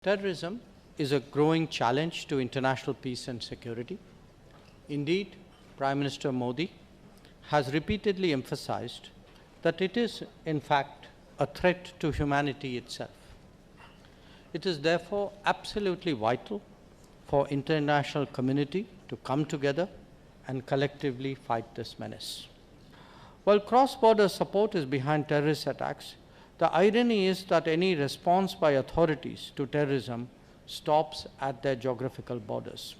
Terrorism is a growing challenge to international peace and security. Indeed, Prime Minister Modi has repeatedly emphasized that it is, in fact, a threat to humanity itself. It is therefore absolutely vital for international community to come together and collectively fight this menace. While cross-border support is behind terrorist attacks, the irony is that any response by authorities to terrorism stops at their geographical borders,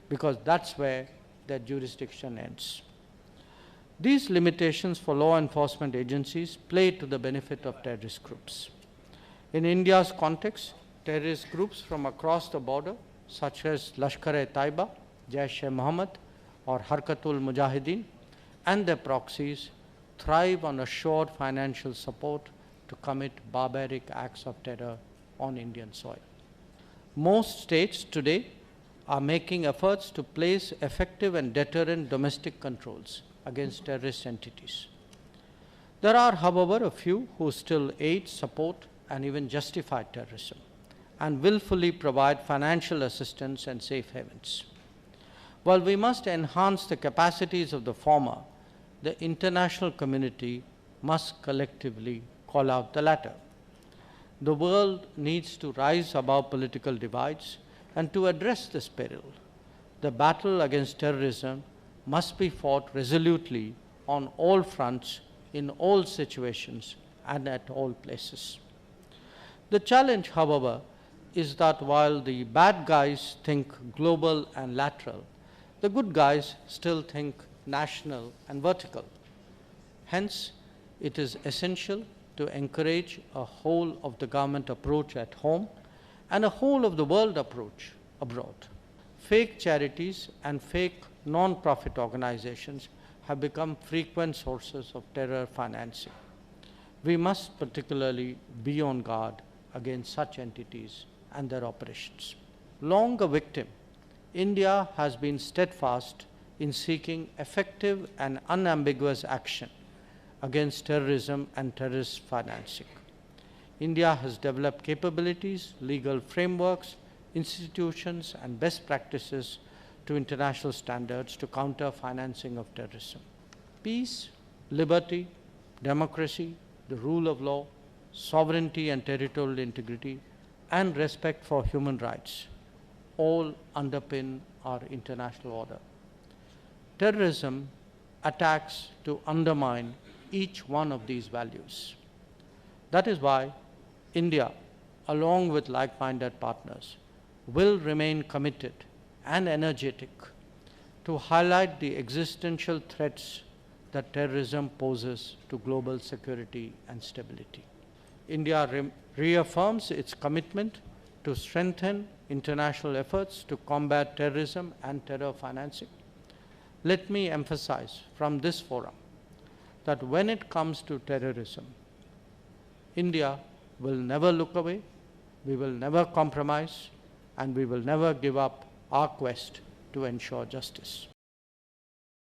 because that's where their jurisdiction ends. These limitations for law enforcement agencies play to the benefit of terrorist groups. In India's context, terrorist groups from across the border, such as Lashkar-e-Taiba, Jaish-e-Mohammed, or Harkatul Mujahideen, and their proxies thrive on assured financial support to commit barbaric acts of terror on Indian soil. Most states today are making efforts to place effective and deterrent domestic controls against terrorist entities. There are, however, a few who still aid, support, and even justify terrorism, and willfully provide financial assistance and safe havens. While we must enhance the capacities of the former, the international community must collectively call out the latter. The world needs to rise above political divides, and to address this peril, the battle against terrorism must be fought resolutely on all fronts, in all situations, and at all places. The challenge, however, is that while the bad guys think global and lateral, the good guys still think national and vertical. Hence, it is essential to encourage a whole of the government approach at home and a whole of the world approach abroad. Fake charities and fake non-profit organizations have become frequent sources of terror financing. We must particularly be on guard against such entities and their operations. Long a victim, India has been steadfast in seeking effective and unambiguous action against terrorism and terrorist financing. India has developed capabilities, legal frameworks, institutions, and best practices to international standards to counter financing of terrorism. Peace, liberty, democracy, the rule of law, sovereignty and territorial integrity, and respect for human rights all underpin our international order. Terrorism attacks to undermine each one of these values. That is why India, along with like-minded partners, will remain committed and energetic to highlight the existential threats that terrorism poses to global security and stability. India reaffirms its commitment to strengthen international efforts to combat terrorism and terror financing. Let me emphasize from this forum that when it comes to terrorism, India will never look away, we will never compromise, and we will never give up our quest to ensure justice.